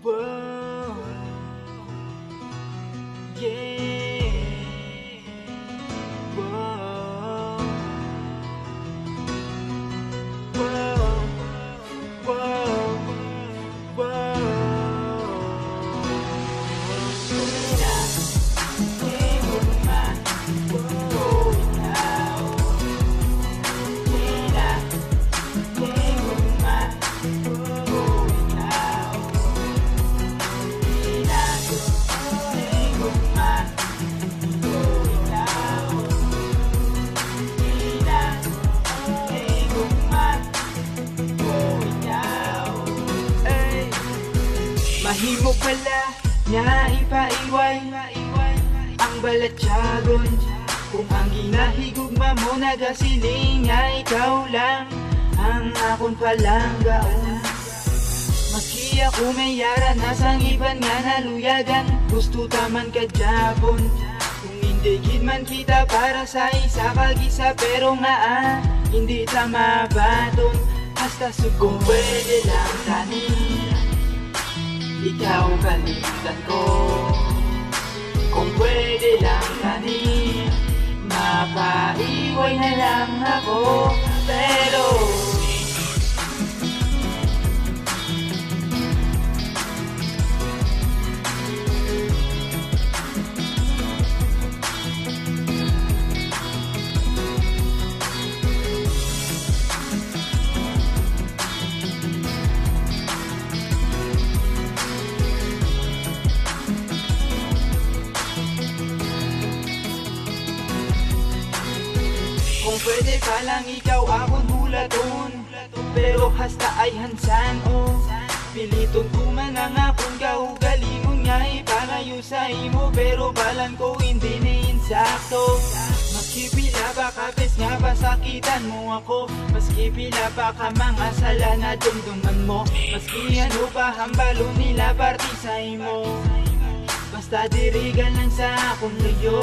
Whoa, yeah. Whoa, whoa, whoa, whoa. Mahimo pala niya ipaiway ang balatsagon. Kung ang ginahigugma mo nagasiling nga ikaw lang ang akong palanggaon. Maski ako may yara nasang iban nga naluyagan, gusto taman ka Japon. Kung hindi gid man kita para sa isa kag-isa, pero nga hindi ta mabaton. Hasta kung pwede lang tani ikaw kalimutan ko. Kung pwede lang tani mapaiway na lang ako. Pero kung pwede pa lang ikaw akong bulaton, pero hasta ay hansan o piliton ko man ang akong kaugalingon nga ipalayo sa imo, pero balan ko hindi ni insakto. Maski pila ba kapes nga ba sakitan mo ako, maski pila pa ka mga sala na dumduman mo, maski ano pa hambalo nila party sa imo, basta dirigan lang sa akong layo.